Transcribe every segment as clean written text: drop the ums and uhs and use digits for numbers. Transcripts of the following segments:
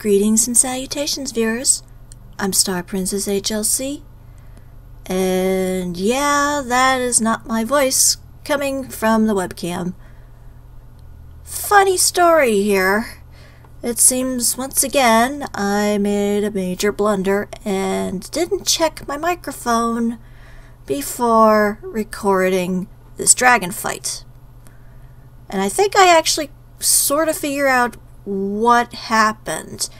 Greetings and salutations, viewers. I'm StarPrincessHLC, and yeah, that is not my voice coming from the webcam. Funny story here. It seems once again I made a major blunder and didn't check my microphone before recording this dragon fight. And I think I actually sort of figure out what happened.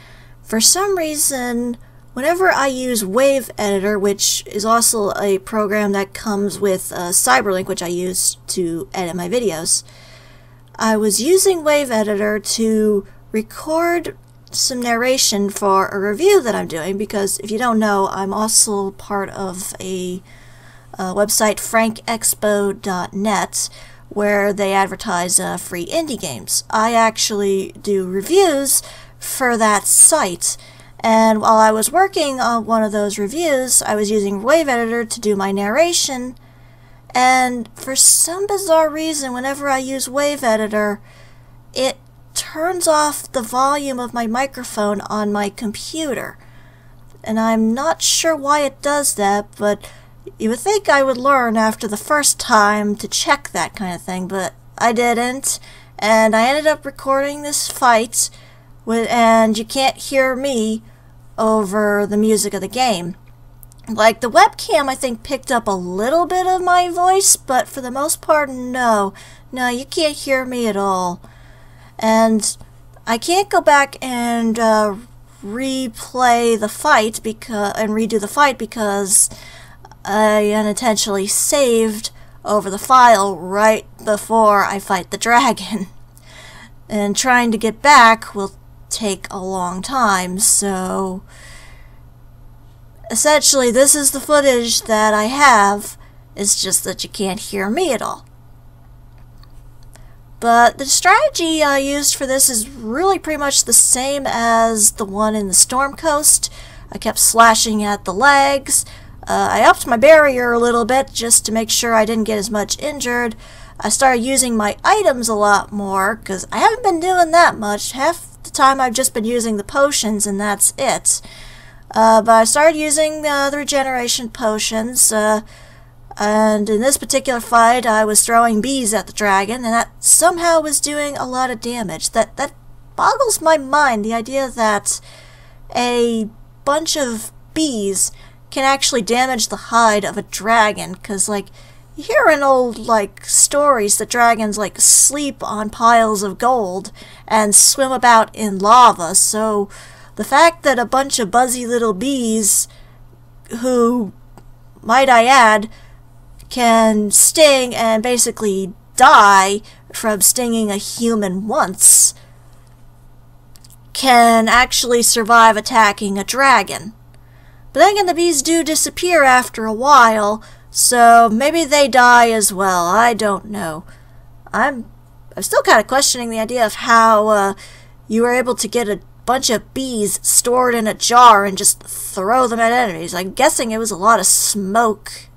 For some reason, whenever I use Wave Editor, which is also a program that comes with Cyberlink, which I use to edit my videos, I was using Wave Editor to record some narration for a review that I'm doing, because if you don't know, I'm also part of a website, frankexpo.net, where they advertise free indie games. I actually do reviews for that site, and while I was working on one of those reviews, I was using Wave Editor to do my narration, and for some bizarre reason, whenever I use Wave Editor, it turns off the volume of my microphone on my computer. And I'm not sure why it does that, but you would think I would learn after the first time to check that kind of thing, but I didn't, and I ended up recording this fight, and you can't hear me over the music of the game. Like, the webcam, I think, picked up a little bit of my voice, but for the most part, no, you can't hear me at all. And I can't go back and replay the fight and redo the fight because I unintentionally saved over the file right before I fight the dragon. And trying to get back will take a long time, so essentially this is the footage that I have. It's just that you can't hear me at all. But the strategy I used for this is really pretty much the same as the one in the Storm Coast. I kept slashing at the legs. I upped my barrier a little bit just to make sure I didn't get as much injured. I started using my items a lot more because I haven't been doing that much. Half the time I've just been using the potions and that's it. But I started using the regeneration potions, and in this particular fight I was throwing bees at the dragon, and that somehow was doing a lot of damage. That boggles my mind, the idea that a bunch of bees can actually damage the hide of a dragon, because, like, you hear in old, like, stories that dragons, like, sleep on piles of gold and swim about in lava, so the fact that a bunch of buzzy little bees, who, might I add, can sting and basically die from stinging a human once, can actually survive attacking a dragon. But then again, the bees do disappear after a while, so maybe they die as well. I don't know. I'm still kind of questioning the idea of how you were able to get a bunch of bees stored in a jar and just throw them at enemies. I'm guessing it was a lot of smoke.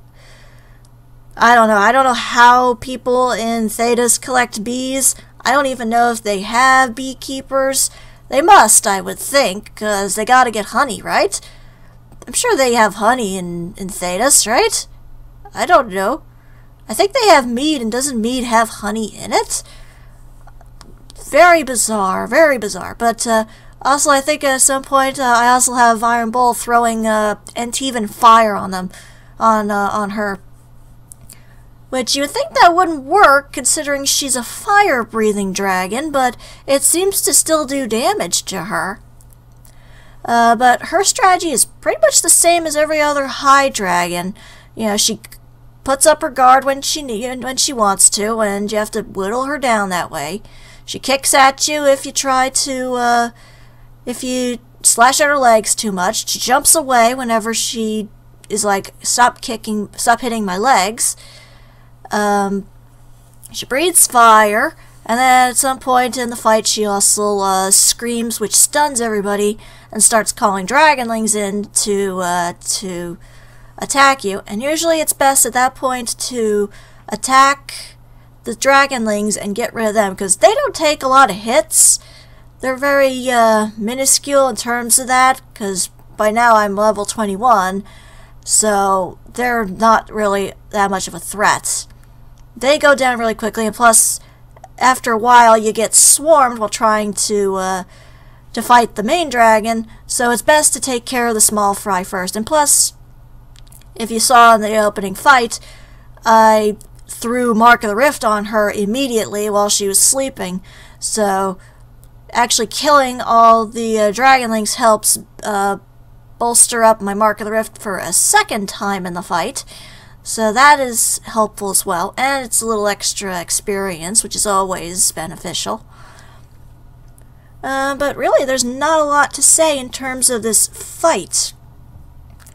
I don't know. I don't know how people in Thedas collect bees. I don't even know if they have beekeepers. They must, I would think, because they gotta get honey, right? I'm sure they have honey in Thedas, right? I don't know. I think they have mead, and doesn't mead have honey in it? Very bizarre, very bizarre. But also, I think at some point I also have Iron Bull throwing Antivan fire on them, on her. Which you would think that wouldn't work, considering she's a fire-breathing dragon, but it seems to still do damage to her. But her strategy is pretty much the same as every other high dragon. You know, she puts up her guard when she wants to, and you have to whittle her down that way. She kicks at you if you try to, if you slash at her legs too much. She jumps away whenever she is like, stop hitting my legs. She breathes fire, and then at some point in the fight she also screams, which stuns everybody, and starts calling dragonlings in to attack you. And usually it's best at that point to attack the dragonlings and get rid of them, because they don't take a lot of hits. they're very minuscule in terms of that, because by now I'm level 21, so they're not really that much of a threat. They go down really quickly, and plus, after a while, you get swarmed while trying to fight the main dragon, so it's best to take care of the small fry first. And plus, if you saw in the opening fight, I threw Mark of the Rift on her immediately while she was sleeping, so actually killing all the dragonlings helps bolster up my Mark of the Rift for a second time in the fight. So that is helpful as well, and it's a little extra experience, which is always beneficial. But really, there's not a lot to say in terms of this fight.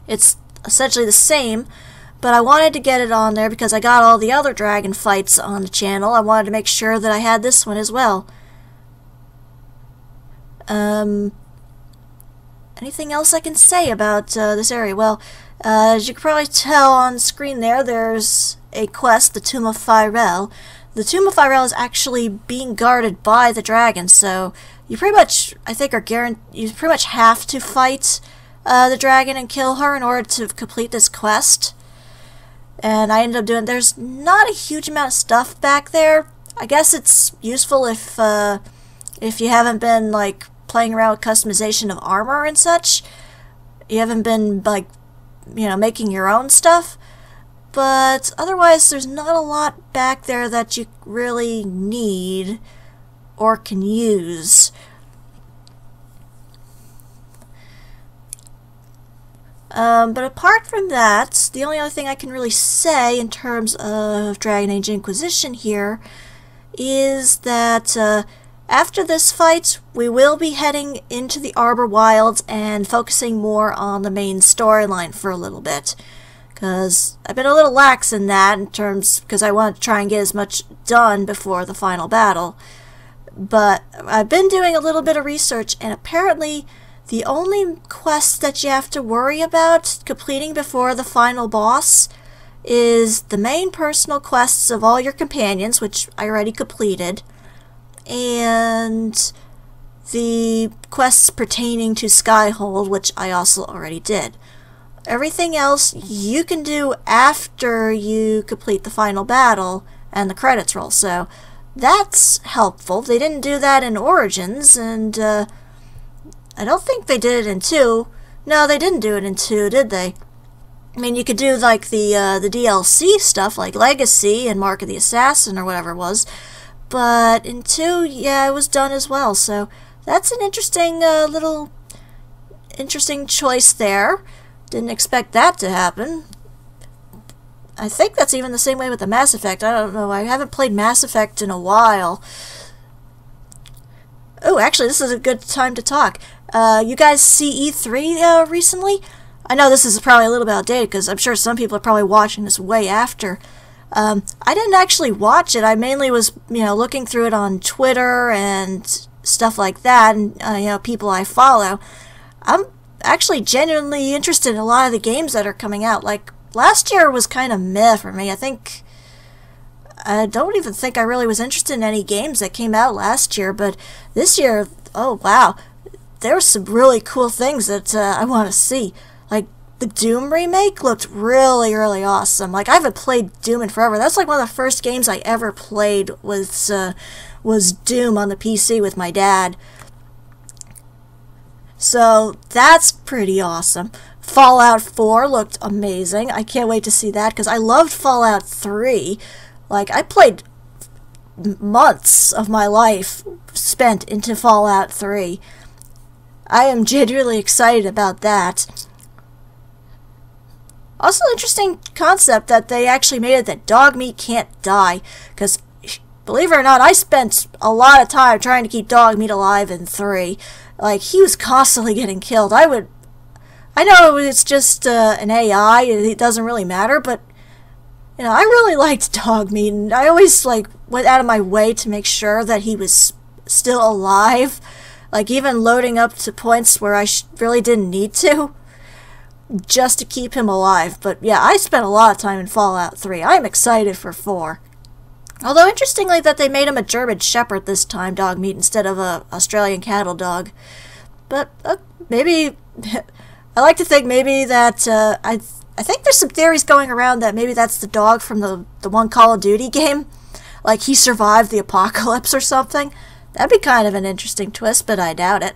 It's essentially the same, but I wanted to get it on there because I got all the other dragon fights on the channel. I wanted to make sure that I had this one as well. Anything else I can say about this area? Well, as you can probably tell on screen there, there's a quest, the Tomb of Firel. The Tomb of Firel is actually being guarded by the dragon, so you pretty much, I think, you pretty much have to fight the dragon and kill her in order to complete this quest. And I ended up doing, there's not a huge amount of stuff back there. I guess it's useful if you haven't been, like, playing around with customization of armor and such. You haven't been, like, you know, making your own stuff. But otherwise, there's not a lot back there that you really need or can use. But apart from that, the only other thing I can really say in terms of Dragon Age Inquisition here is that after this fight, we will be heading into the Arbor Wilds and focusing more on the main storyline for a little bit. Because I've been a little lax in that in terms, because I want to try and get as much done before the final battle. But I've been doing a little bit of research, and apparently the only quest that you have to worry about completing before the final boss is the main personal quests of all your companions, which I already completed, and the quests pertaining to Skyhold, which I also already did. Everything else you can do after you complete the final battle and the credits roll, so that's helpful. They didn't do that in Origins, and I don't think they did it in 2. No, they didn't do it in 2, did they? I mean, you could do like the DLC stuff, like Legacy and Mark of the Assassin or whatever it was, but in 2, yeah, it was done as well. So that's an interesting interesting choice there. Didn't expect that to happen. I think that's even the same way with the Mass Effect. I don't know. I haven't played Mass Effect in a while. Oh, actually, this is a good time to talk. You guys see E3 recently? I know this is probably a little bit outdated because I'm sure some people are probably watching this way after. I didn't actually watch it. I mainly was, you know, looking through it on Twitter and stuff like that, and you know, people I follow. I'm actually genuinely interested in a lot of the games that are coming out. Like, last year was kind of meh for me. I don't even think I really was interested in any games that came out last year, but this year, oh wow, there were some really cool things that I want to see. Like, the Doom remake looked really, really awesome. Like, I haven't played Doom in forever. That's like one of the first games I ever played was Doom on the PC with my dad. So that's pretty awesome. Fallout 4 looked amazing. I can't wait to see that because I loved Fallout 3. Like, I played months of my life spent into Fallout 3. I am genuinely excited about that. Also, interesting concept that they actually made it that dog meat can't die. Because, believe it or not, I spent a lot of time trying to keep dog meat alive in 3. Like, he was constantly getting killed. I know it's just an AI, it doesn't really matter, but, you know, I really liked dog meat, and I always, like, went out of my way to make sure that he was still alive. Like, even loading up to points where I really didn't need to, just to keep him alive. But, yeah, I spent a lot of time in Fallout 3. I'm excited for 4. Although, interestingly, that they made him a German Shepherd this time, dog meat, instead of a Australian cattle dog. But maybe... I like to think maybe that... I think there's some theories going around that maybe that's the dog from the one Call of Duty game. Like, he survived the apocalypse or something. That'd be kind of an interesting twist, but I doubt it.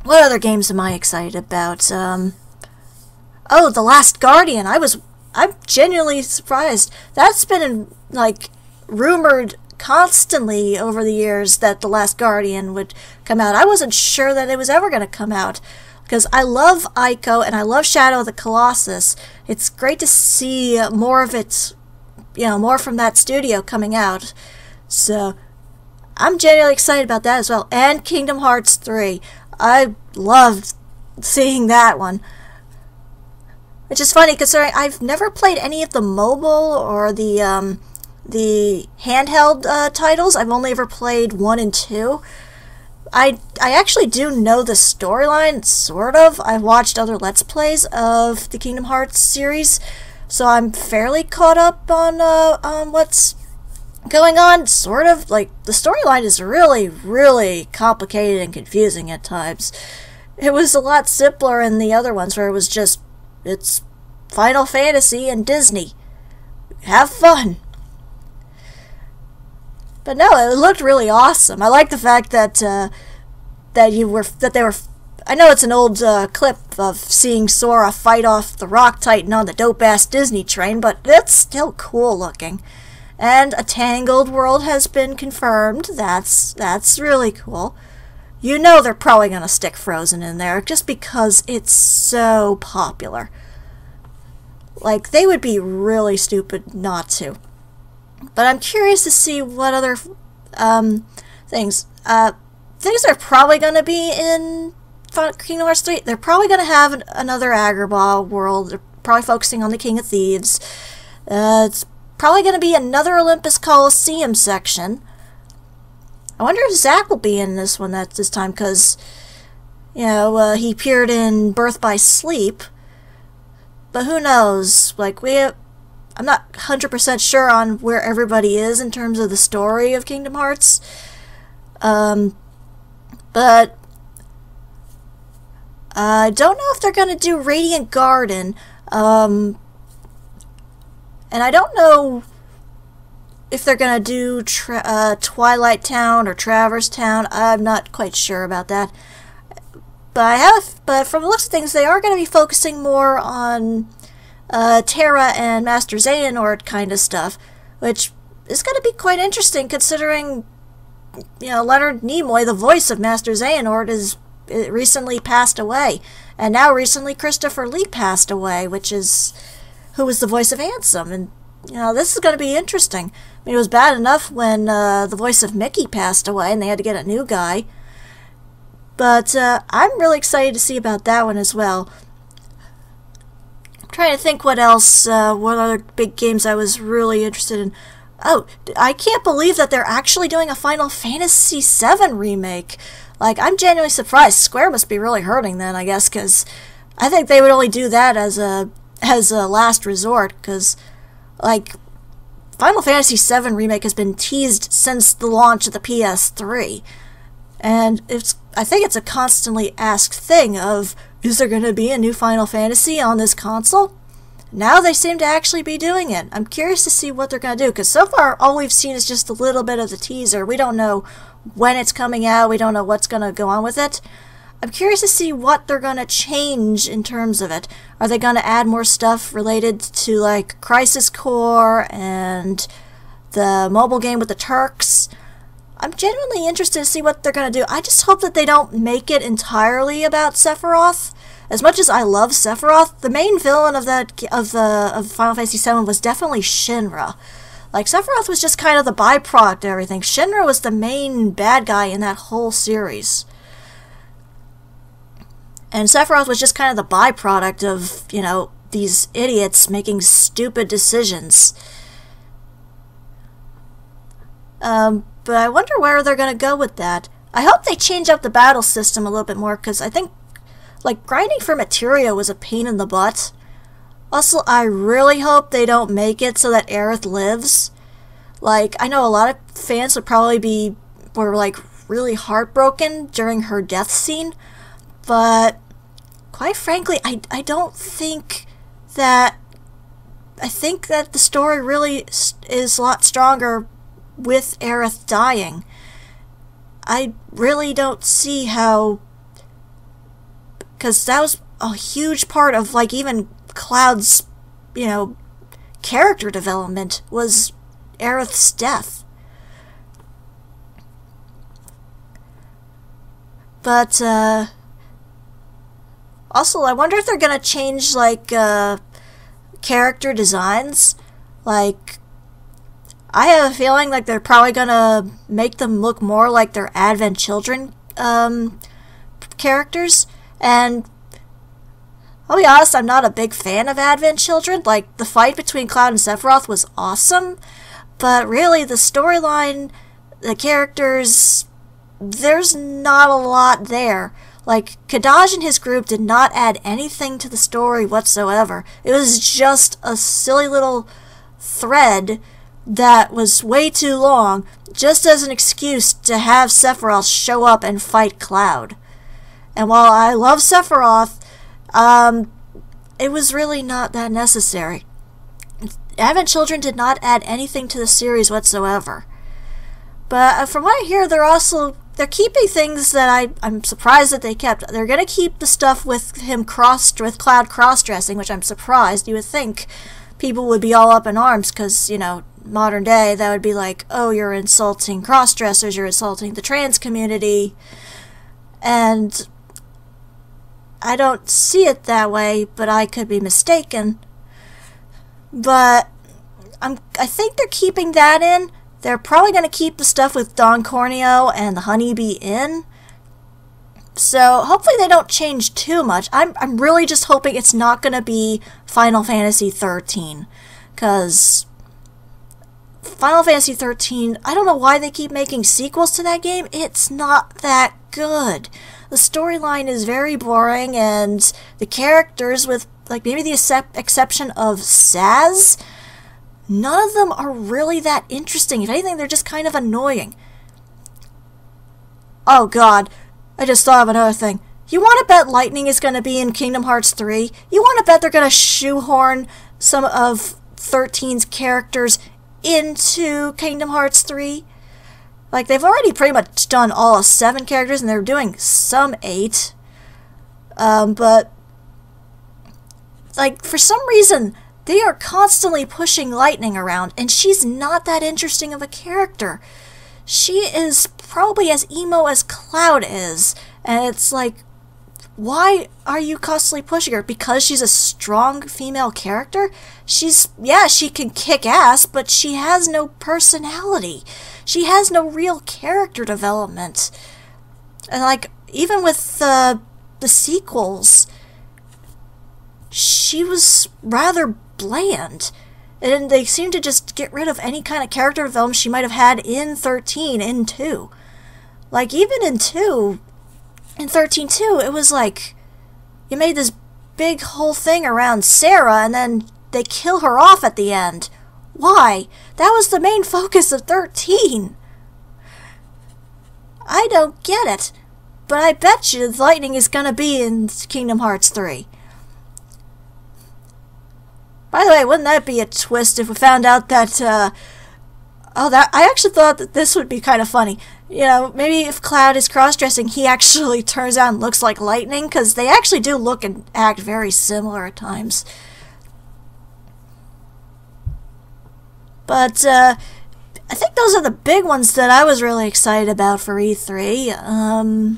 What other games am I excited about? Oh, The Last Guardian. I'm genuinely surprised. That's been, like, rumored constantly over the years that The Last Guardian would come out. I wasn't sure that it was ever going to come out, because I love Ico and I love Shadow of the Colossus. It's great to see more of it, more from that studio coming out. So, I'm genuinely excited about that as well. And Kingdom Hearts 3. I loved seeing that one. Which is funny, considering I've never played any of the mobile or the handheld titles. I've only ever played 1 and 2. I actually do know the storyline, sort of. I've watched other Let's Plays of the Kingdom Hearts series, so I'm fairly caught up on what's going on. Sort of. Like, the storyline is really, really complicated and confusing at times. It was a lot simpler in the other ones, where it was just, it's Final Fantasy and Disney. Have fun. But no, it looked really awesome. I like the fact that they were. I know it's an old clip of seeing Sora fight off the Rock Titan on the dope-ass Disney train, but it's still cool looking. And a Tangled world has been confirmed. That's really cool. You know they're probably gonna stick Frozen in there just because it's so popular. Like, they would be really stupid not to. But I'm curious to see what other things. Things are probably going to be in Kingdom Hearts 3. They're probably going to have another Agrabah world. They're probably focusing on the King of Thieves. It's probably going to be another Olympus Coliseum section. I wonder if Zack will be in this one this time, because, he appeared in Birth by Sleep. But who knows? Like, I'm not 100% sure on where everybody is in terms of the story of Kingdom Hearts. But I don't know if they're going to do Radiant Garden. And I don't know if they're going to do Twilight Town or Traverse Town. I'm not quite sure about that. But from the looks of things, they are going to be focusing more on Terra and Master Xehanort kind of stuff, which is going to be quite interesting considering, Leonard Nimoy, the voice of Master Xehanort, recently passed away, and now recently Christopher Lee passed away, who was the voice of Ansem, and this is going to be interesting. I mean, it was bad enough when the voice of Mickey passed away and they had to get a new guy, but I'm really excited to see about that one as well. Trying to think what else, what other big games I was really interested in. Oh, I can't believe that they're actually doing a Final Fantasy VII remake. Like, I'm genuinely surprised. Square must be really hurting then, I guess, because I think they would only do that as a last resort, because, like, Final Fantasy VII remake has been teased since the launch of the PS3. And I think it's a constantly asked thing of, is there going to be a new Final Fantasy on this console? Now they seem to actually be doing it. I'm curious to see what they're going to do, because so far all we've seen is just a little bit of the teaser. We don't know when it's coming out. We don't know what's going to go on with it. I'm curious to see what they're going to change in terms of it. Are they going to add more stuff related to, like, Crisis Core and the mobile game with the Turks? I'm genuinely interested to see what they're going to do. I just hope that they don't make it entirely about Sephiroth. As much as I love Sephiroth, the main villain of Final Fantasy VII was definitely Shinra. Like, Sephiroth was just kind of the byproduct of everything. Shinra was the main bad guy in that whole series. And Sephiroth was just kind of the byproduct of, these idiots making stupid decisions. But I wonder where they're going to go with that. I hope they change up the battle system a little bit more, because I think, like, grinding for materia was a pain in the butt. Also, I really hope they don't make it so that Aerith lives. Like, I know a lot of fans would probably were like really heartbroken during her death scene, but quite frankly, I don't think that, I think that the story really is a lot stronger with Aerith dying. I really don't see how, because that was a huge part of, like, even Cloud's, you know, character development was Aerith's death. But, also, I wonder if they're gonna change, like, character designs. Like, I have a feeling like they're probably gonna make them look more like their Advent Children, characters. And I'll be honest, I'm not a big fan of Advent Children. Like, the fight between Cloud and Sephiroth was awesome, but really, the storyline, the characters, there's not a lot there. Like, Kadaj and his group did not add anything to the story whatsoever. It was just a silly little thread that was way too long, just as an excuse to have Sephiroth show up and fight Cloud. And while I love Sephiroth, it was really not that necessary. Advent Children did not add anything to the series whatsoever. But from what I hear, they're keeping things that I'm surprised that they kept. They're going to keep the stuff with Cloud cross-dressing, which I'm surprised. You would think people would be all up in arms because, you know, modern day, that would be like, oh, you're insulting cross-dressers, you're insulting the trans community. And I don't see it that way, but I could be mistaken. But I think they're keeping that in. They're probably going to keep the stuff with Don Corneo and the Honeybee in. So hopefully they don't change too much. I'm really just hoping it's not going to be Final Fantasy 13. Because Final Fantasy 13, I don't know why they keep making sequels to that game. It's not that good. The storyline is very boring, and the characters, with like maybe the exception of Saz, none of them are really that interesting. If anything, they're just kind of annoying. Oh god, I just thought of another thing. You want to bet Lightning is going to be in Kingdom Hearts 3? You want to bet they're going to shoehorn some of 13's characters into Kingdom Hearts 3? Like, they've already pretty much done all 7 characters, and they're doing some 8. But, like, for some reason, they are constantly pushing Lightning around, and she's not that interesting of a character. She is probably as emo as Cloud is, and it's like, why are you constantly pushing her? Because she's a strong female character? Yeah, she can kick ass, but she has no personality. She has no real character development. And like, even with the sequels, she was rather bland. And they seem to just get rid of any kind of character development she might have had in 13 and 2. Like, even in 2... In 13 too, it was like, you made this big whole thing around Sarah, and then they kill her off at the end. Why? That was the main focus of 13. I don't get it. But I bet you Lightning is gonna be in Kingdom Hearts 3. By the way, wouldn't that be a twist if we found out that, I actually thought that this would be kind of funny. You know, maybe if Cloud is cross-dressing, he actually turns out and looks like Lightning, because they actually do look and act very similar at times. But, I think those are the big ones that I was really excited about for E3.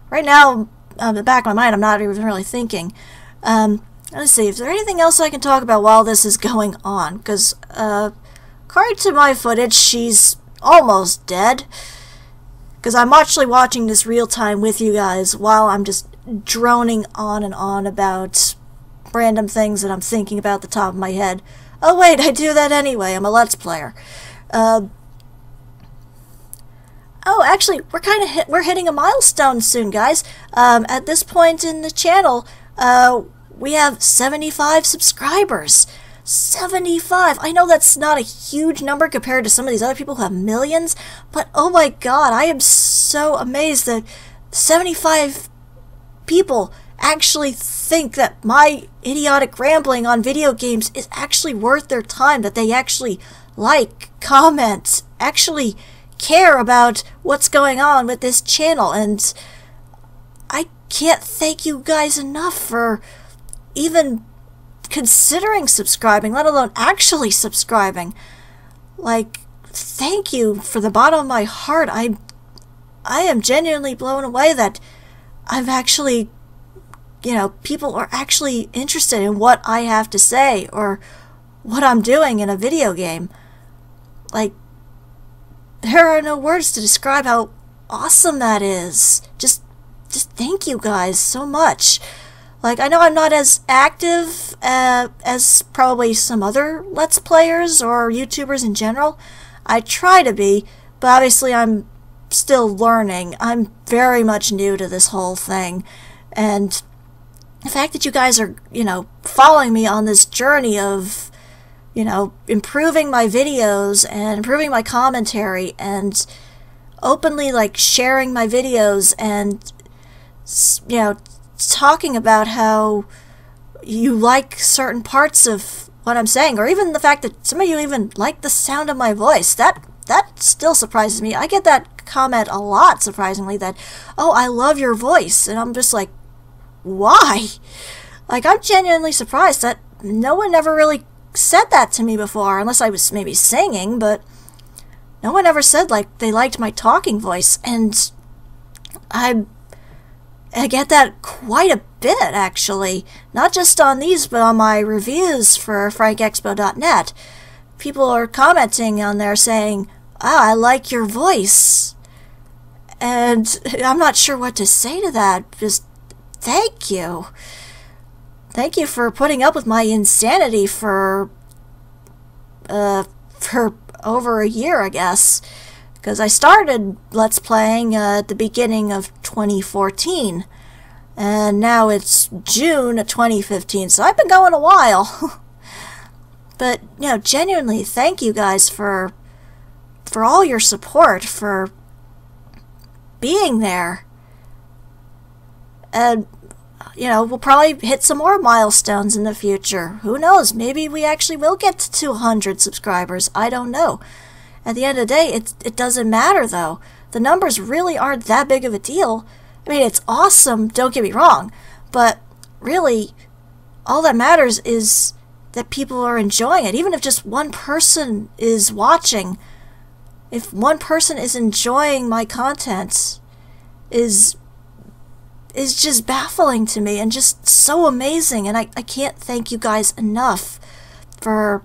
Right now, in the back of my mind, I'm not even really thinking. Let's see, is there anything else I can talk about while this is going on? Because, according to my footage, she's almost dead, because I'm actually watching this real time with you guys while I'm just droning on and on about random things that I'm thinking about at the top of my head. Oh wait, I do that anyway, I'm a Let's Player. Oh, actually, we're hitting a milestone soon, guys. At this point in the channel, we have 75 subscribers. 75! I know that's not a huge number compared to some of these other people who have millions, but oh my god, I am so amazed that 75 people actually think that my idiotic rambling on video games is actually worth their time, that they actually like, comment, actually care about what's going on with this channel. And I can't thank you guys enough for even considering subscribing, let alone actually subscribing. Like, thank you for the bottom of my heart. I am genuinely blown away that I've actually, you know, people are actually interested in what I have to say or what I'm doing in a video game. Like, there are no words to describe how awesome that is. Just thank you guys so much. Like, I know I'm not as active as probably some other Let's Players or YouTubers in general. I try to be, but obviously I'm still learning. I'm very much new to this whole thing. And the fact that you guys are, you know, following me on this journey of, you know, improving my videos and improving my commentary and openly, like, sharing my videos and, you know, talking about how you like certain parts of what I'm saying, or even the fact that some of you even like the sound of my voice. That still surprises me. I get that comment a lot, surprisingly, that, oh, I love your voice. And I'm just like, why? Like, I'm genuinely surprised that no one ever really said that to me before, unless I was maybe singing, but no one ever said, like, they liked my talking voice. And I get that quite a bit, actually. Not just on these, but on my reviews for frankexpo.net. People are commenting on there saying, "Ah, I like your voice." And I'm not sure what to say to that. Just thank you. Thank you for putting up with my insanity for over a year, I guess. Because I started Let's Playing at the beginning of 2014, and now it's June of 2015, so I've been going a while. But, you know, genuinely, thank you guys for all your support, for being there. And, you know, we'll probably hit some more milestones in the future. Who knows? Maybe we actually will get to 200 subscribers. I don't know. At the end of the day, it doesn't matter, though. The numbers really aren't that big of a deal. I mean, it's awesome, don't get me wrong, but really, all that matters is that people are enjoying it. Even if just one person is watching, if one person is enjoying my content, is just baffling to me and just so amazing. And I can't thank you guys enough for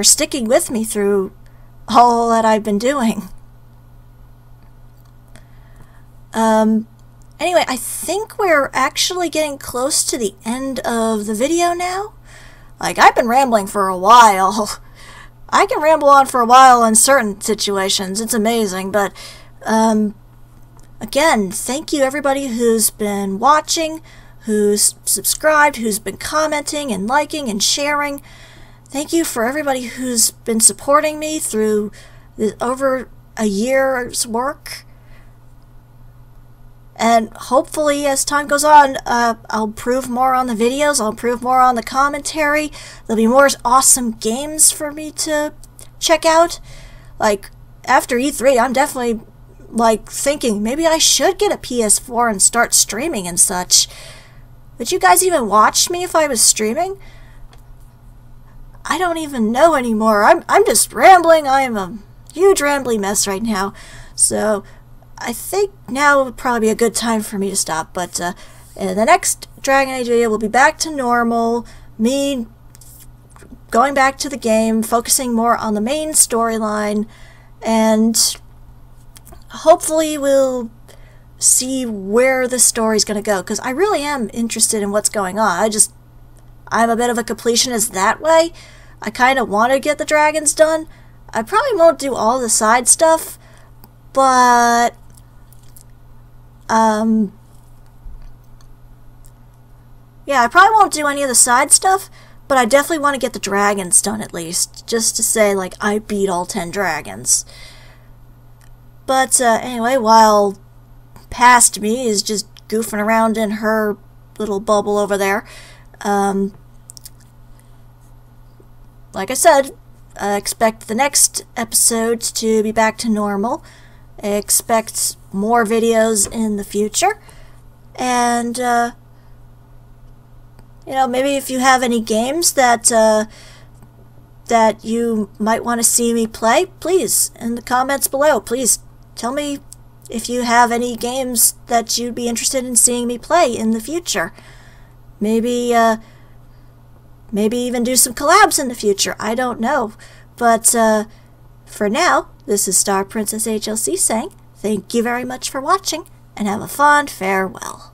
sticking with me through all that I've been doing. Anyway, I think we're actually getting close to the end of the video now. Like, I've been rambling for a while. I can ramble on for a while in certain situations. It's amazing, but again, thank you everybody who's been watching, who's subscribed, who's been commenting and liking and sharing. Thank you for everybody who's been supporting me through over a year's work. And hopefully, as time goes on, I'll improve more on the videos, I'll improve more on the commentary. There'll be more awesome games for me to check out. Like, after E3, I'm definitely, like, thinking maybe I should get a PS4 and start streaming and such. Would you guys even watch me if I was streaming? I don't even know anymore. I'm just rambling. I am a huge rambling mess right now. So I think now would probably be a good time for me to stop. But in the next Dragon Age video, we'll be back to normal. Me going back to the game, focusing more on the main storyline, and hopefully we'll see where the story's going to go. Because I really am interested in what's going on. I'm a bit of a completionist that way. I kind of want to get the dragons done. I probably won't do all the side stuff, but Yeah, I probably won't do any of the side stuff, but I definitely want to get the dragons done at least, just to say, like, I beat all 10 dragons. But anyway, while past me is just goofing around in her little bubble over there, like I said, expect the next episodes to be back to normal. Expect more videos in the future. And, you know, maybe if you have any games that that you might want to see me play, please, in the comments below, please tell me if you have any games that you'd be interested in seeing me play in the future. Maybe, maybe even do some collabs in the future. I don't know. But for now, this is StarPrincessHLC saying thank you very much for watching, and have a fond farewell.